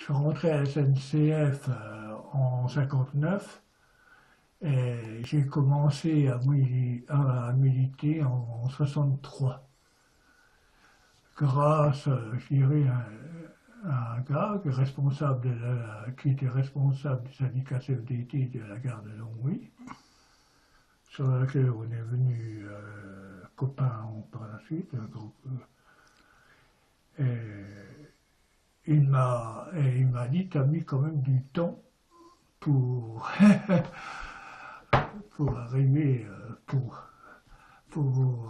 Je suis rentré à la SNCF en 59 et j'ai commencé à militer en 63 grâce, je dirais, à un gars qui était responsable du syndicat CFDT de la gare de Longwy, sur lequel on est venu copains par la suite. Et il m'a dit, t'as mis quand même du temps pour, pour arriver, pour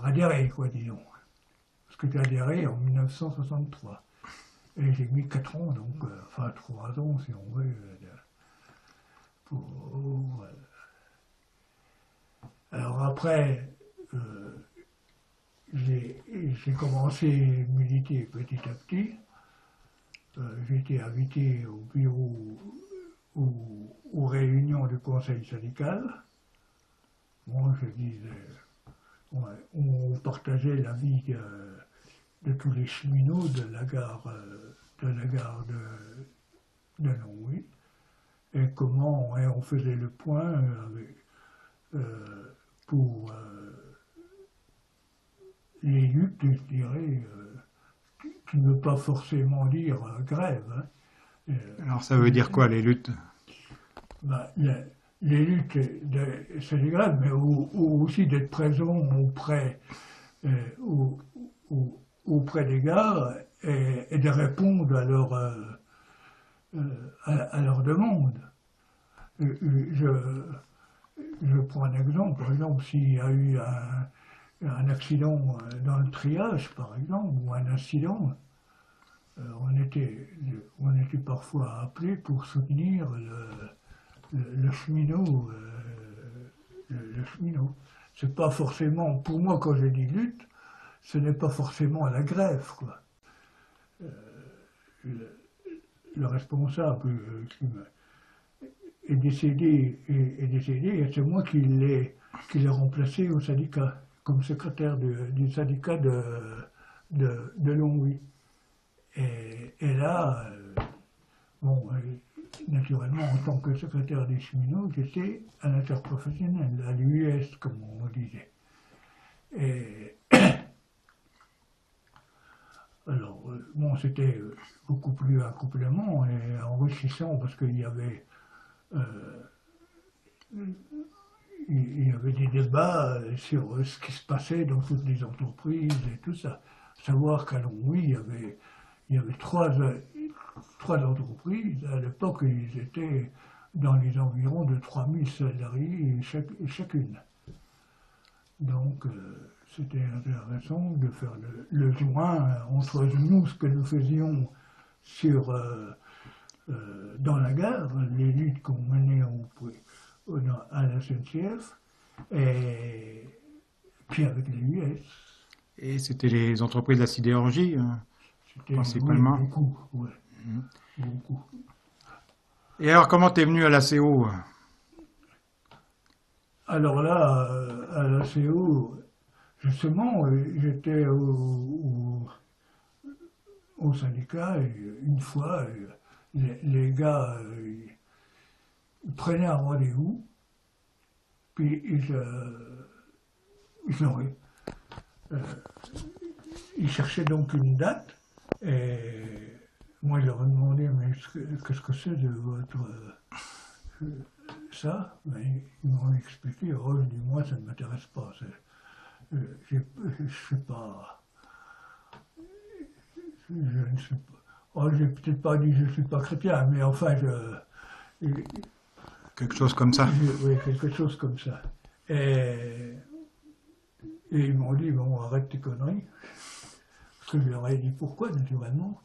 adhérer, quoi, disons. Parce que j'ai adhéré en 1963. Et j'ai mis 4 ans, donc, enfin 3 ans si on veut, pour... Alors après, j'ai commencé à militer petit à petit. J'ai été invité au bureau, aux réunions du conseil syndical. Moi, je disais, on partageait la vie de tous les cheminots de la gare de Longwy, et on faisait le point pour les luttes, je dirais, qui ne veut pas forcément dire grève. Hein. Alors ça veut dire quoi les luttes? Les luttes, c'est des grèves, mais aussi d'être présent auprès des gars et de répondre à leurs demandes. Je prends un exemple. Par exemple, s'il y a eu un accident dans le triage, par exemple, ou un incident, on était parfois appelés pour soutenir le cheminot. Le cheminot. C'est pas forcément, pour moi, quand je dis lutte, ce n'est pas forcément la grève, quoi. Le responsable est décédé, et c'est moi qui l'ai remplacé au syndicat, comme secrétaire du syndicat de Longwy. Et là, bon, naturellement, en tant que secrétaire des cheminots, j'étais à l'interprofessionnel, à l'US, comme on disait. Et alors, bon, c'était beaucoup plus accouplement et enrichissant parce qu'il y avait des débats sur ce qui se passait dans toutes les entreprises et tout ça. Savoir qu'à Longwy, il y avait trois entreprises. À l'époque, ils étaient dans les environs de 3000 salariés chacune. Donc, c'était intéressant de faire le joint entre nous, ce que nous faisions dans la gare, les luttes qu'on menait à la SNCF, et puis avec les US. Et c'était les entreprises de la sidérurgie, principalement. Oui, beaucoup, ouais. Beaucoup. Et alors, comment t'es venu à l'ACO? Alors là, à l'ACO, justement, j'étais au syndicat, et une fois, les gars ils prenaient un rendez-vous, puis ils cherchaient donc une date, et moi je leur ai demandé, mais qu'est-ce que c'est de votre... ça, mais ils m'ont expliqué, oh, je dis, moi ça ne m'intéresse pas, je sais pas, je ne sais pas. Oh, j'ai peut-être pas dit je ne suis pas chrétien, mais enfin, quelque chose comme ça. Oui, quelque chose comme ça. Et ils m'ont dit, bon, arrête tes conneries. Parce que je leur ai dit pourquoi, naturellement.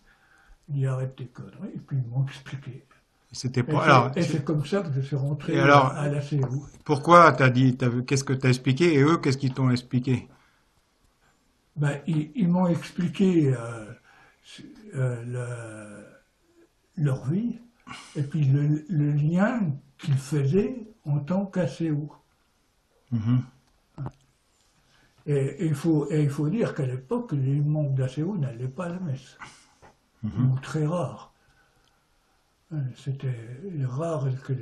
Ils dit, arrête tes conneries. Et puis ils m'ont expliqué. Et c'est comme ça que je suis rentré à la CEU. Pourquoi qu'est-ce que tu as expliqué, et eux, qu'est-ce qu'ils t'ont expliqué? Ben, ils m'ont expliqué leur vie, et puis le lien qu'ils faisaient en tant qu'ACO. Et il faut dire qu'à l'époque, les membres d'ACO n'allaient pas à la messe, ou très rares. C'était rare que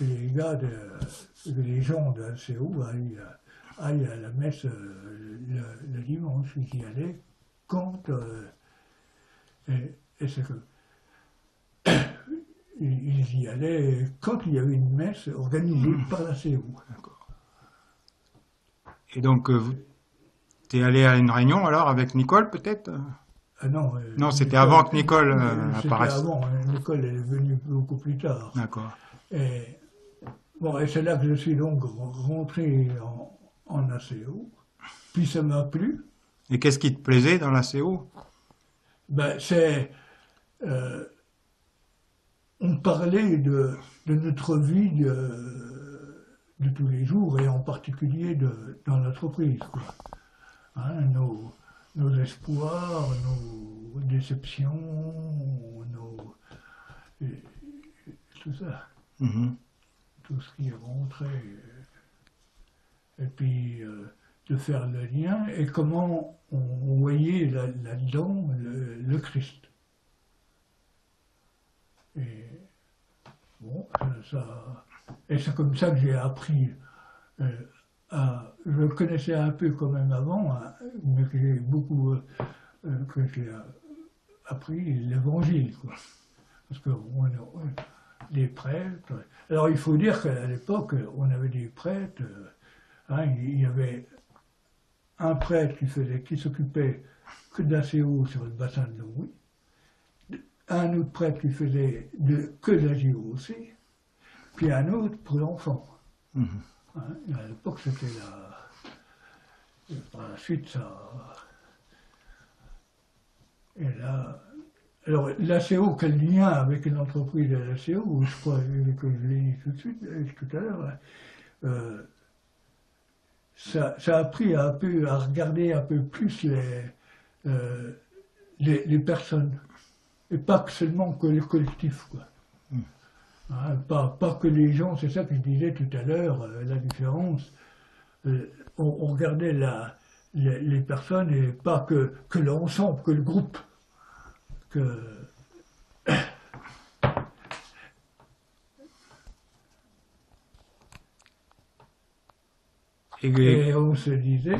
les gars, que les gens de l'ACO aillent à la messe le dimanche. Ils y allaient quand... et c'est que ils y allaient quand il y avait une messe organisée par la CO. D'accord. Et donc, tu es allé à une réunion alors avec Nicole peut-être? Ah non, Non, c'était avant que Nicole c'était apparaisse. avant, Nicole elle est venue beaucoup plus tard. D'accord. Et, bon, et c'est là que je suis donc rentré en ACO, puis ça m'a plu. Et qu'est-ce qui te plaisait dans la CO? Ben, on parlait de notre vie de tous les jours, et en particulier dans l'entreprise, quoi. Hein, nos espoirs, nos déceptions, tout ça, Mhm. tout ce qui est rentré. Et puis de faire le lien, et comment on voyait là-dedans le Christ. Et bon, et c'est comme ça que j'ai appris je le connaissais un peu quand même avant, hein, mais que j'ai beaucoup que j'ai appris l'évangile, quoi. Parce que les prêtres. Alors il faut dire qu'à l'époque, on avait des prêtres. Hein, il y avait un prêtre qui s'occupait que de la CO sur le bassin de l'Oui, un autre prêtre qui faisait que de la JOC, puis un autre pour l'enfant. Mhm. Hein, à l'époque, c'était par la suite, ça. Et là. Alors, l'ACO, quel lien avec l'entreprise de l'ACO, je crois que je l'ai dit tout de suite, tout à l'heure, ça a appris à regarder un peu plus les personnes, et pas seulement que le collectif, quoi. Hein, pas que les gens, c'est ça que je disais tout à l'heure, la différence. On regardait les personnes et pas que l'ensemble, que le groupe. Et on se disait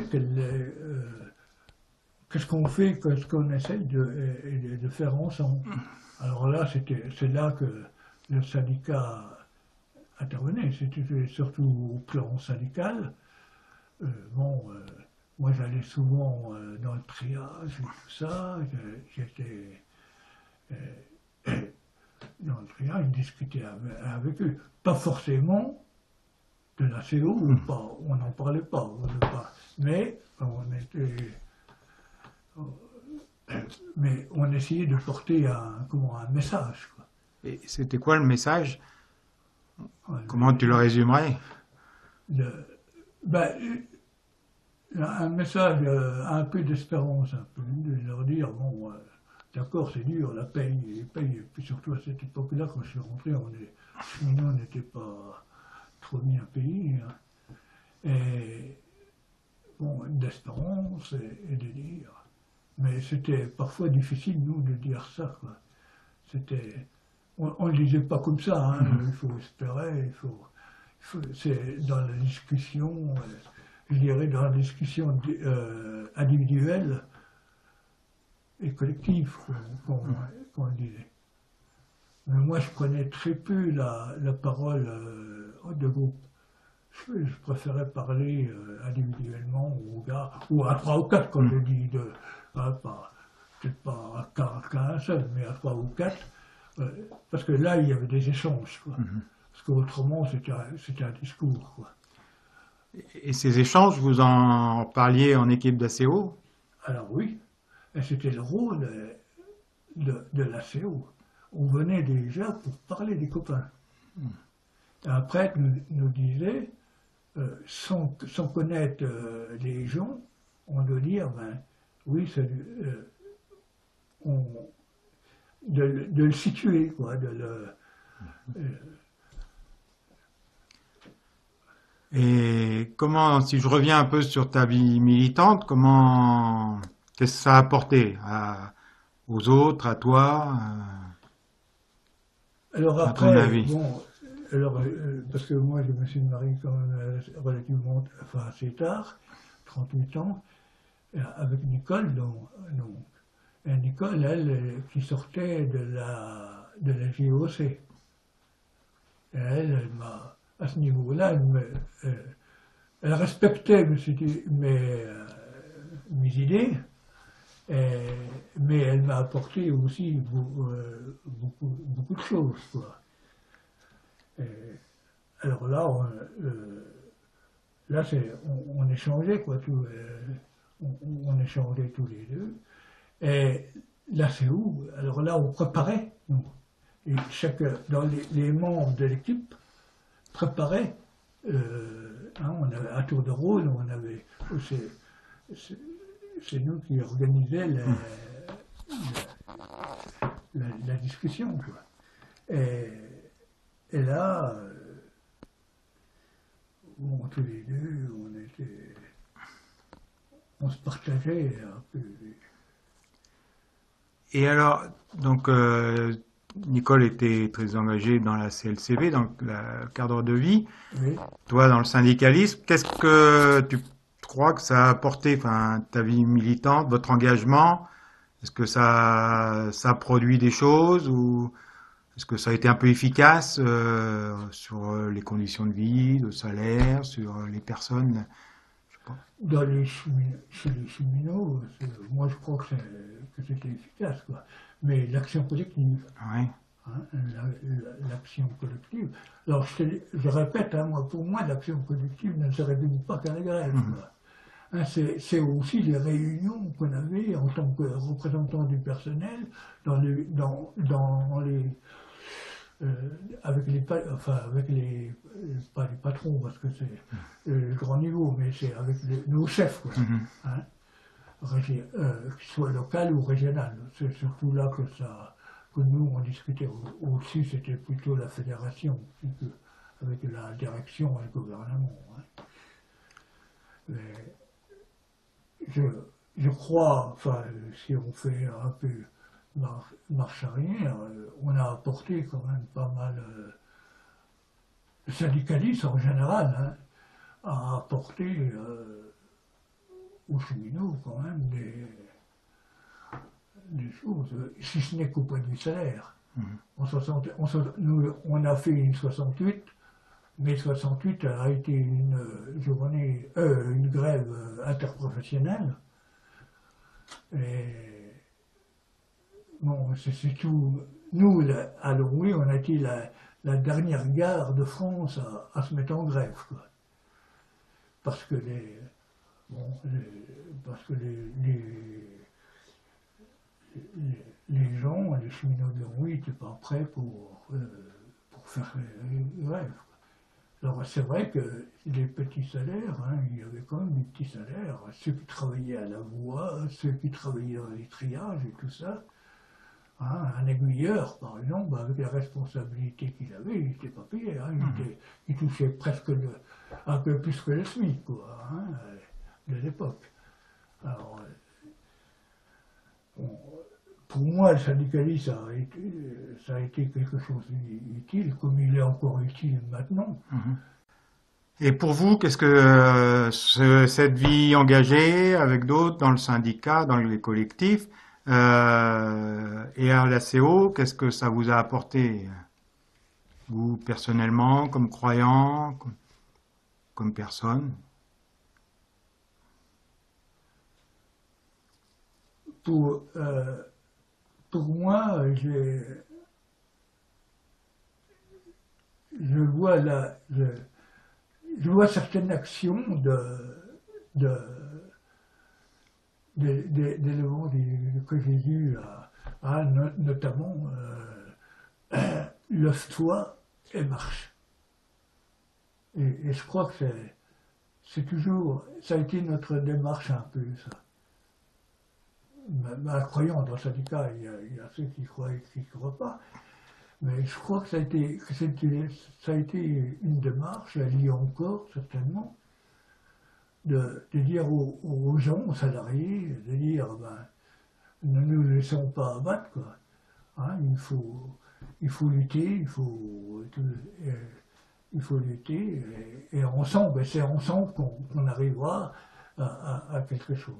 qu'est-ce qu'on fait, qu'est-ce qu'on essaye de faire ensemble. Alors là, c'est là que le syndicat intervenait, c'était surtout au plan syndical. Moi j'allais souvent dans le triage et tout ça, j'étais dans le triage, discuter avec eux. Pas forcément de la CO, on n'en parlait pas, mais on essayait de porter un message, quoi. Et c'était quoi le message? Comment tu le résumerais? Un message, un peu d'espérance, un peu, de leur dire, bon, d'accord, c'est dur, la paye, les payes, et puis surtout à cette époque-là, quand je suis rentré, on n'était pas trop bien payé, hein. Et bon, d'espérance et de dire. Mais c'était parfois difficile, nous, de dire ça, quoi. On ne le disait pas comme ça, hein. Il faut espérer, c'est dans la discussion, je dirais dans la discussion individuelle et collective qu'on le disait. Mais moi, je prenais très peu la parole de groupe. Je préférais parler individuellement aux gars, ou à 3 ou 4, comme je dis, peut-être pas qu'à un seul, mais à 3 ou 4, parce que là, il y avait des échanges, quoi. Parce qu'autrement, c'était un discours, quoi. Et ces échanges, vous en parliez en équipe d'ACO? Alors oui, et c'était le rôle de l'ACO. On venait déjà pour parler des copains. Un prêtre nous disait, sans connaître les gens, on doit dire, ben oui, de le situer, quoi, Et comment, si je reviens un peu sur ta vie militante, qu'est-ce que ça a apporté aux autres, à toi? Alors à ton après, avis? bon, alors, parce que moi je me suis marié quand même relativement, enfin assez tard, 38 ans, avec Nicole, donc, et Nicole, elle, qui sortait de la JOC. Et elle m'a, à ce niveau-là, elle respectait mes idées, et- mais elle m'a apporté aussi beaucoup de choses, quoi. Et alors là, on échangeait, quoi, on échangeait tous les deux. Et là, c'est où? Alors là, on préparait, nous. Et dans les membres de l'équipe préparaient, on avait, à tour de rôle, c'est c'est- c'est nous qui organisions la discussion, quoi. Et, et là, bon, tous les deux, on se partageait un peu. Et alors, donc, Nicole était très engagée dans la CLCV, dans le cadre de vie. Oui. Toi, dans le syndicalisme, qu'est-ce que tu crois que ça a apporté, enfin, ta vie militante, votre engagement? Est-ce que ça a produit des choses ou est-ce que ça a été un peu efficace sur les conditions de vie, de salaire, sur les personnes? Je sais pas. Chez les cheminots, moi je crois que c'était efficace, quoi. Mais l'action collective, Ouais. hein, l'action collective. Alors je répète, hein, pour moi, l'action collective ne se réduit pas qu'à la grève, Mhm. quoi. Hein, c'est aussi les réunions qu'on avait en tant que représentants du personnel dans les, euh, avec pas les patrons, parce que c'est le grand niveau, mais c'est avec nos chefs, quoi. Mhm. Hein, qu'il soit local ou régional. C'est surtout là que nous, on discutait. Au-dessus, c'était plutôt la fédération, avec la direction et le gouvernement. Hein. Mais je, je crois, enfin, si on fait un peu marche arrière, on a apporté quand même pas mal, le syndicalisme en général, hein, a apporté aux cheminots quand même des choses, si ce n'est qu'au point de vue salaire. Mhm. Nous, on a fait une 68, mais 68 a été une grève interprofessionnelle. Et bon, c'est tout. Nous, à Longwy, on a été la dernière gare de France à se mettre en grève, quoi. Parce que parce que les gens, les cheminots de Longwy n'étaient pas prêts pour faire grève. Alors c'est vrai que les petits salaires, hein, il y avait quand même des petits salaires. Ceux qui travaillaient à la voie, ceux qui travaillaient dans les triages et tout ça. Hein, un aiguilleur, par exemple, avec les responsabilités qu'il avait, il n'était pas payé. Hein, il touchait presque un peu plus que le SMIC, quoi, hein, de l'époque. Alors, bon, pour moi, le syndicalisme, ça a été quelque chose d'utile, comme il est encore utile maintenant. Mhm. Et pour vous, qu'est-ce que cette vie engagée avec d'autres dans le syndicat, dans les collectifs et à la CO, qu'est-ce que ça vous a apporté, vous personnellement, comme croyant, comme personne? Pour, euh, pour moi, je vois je vois certaines actions de, d'éléments que j'ai vus, notamment lève-toi et marche. Et je crois que c'est toujours, ça a été notre démarche un peu, ça. Ma croyant dans le syndicat, il y a ceux qui croient et qui ne croient pas. Mais je crois que ça a été une démarche, elle y est encore certainement, de dire aux gens, aux salariés, de dire ben, ne nous laissons pas abattre, quoi. Hein, il faut lutter, il faut lutter, et ensemble, c'est ensemble qu'on arrivera à quelque chose.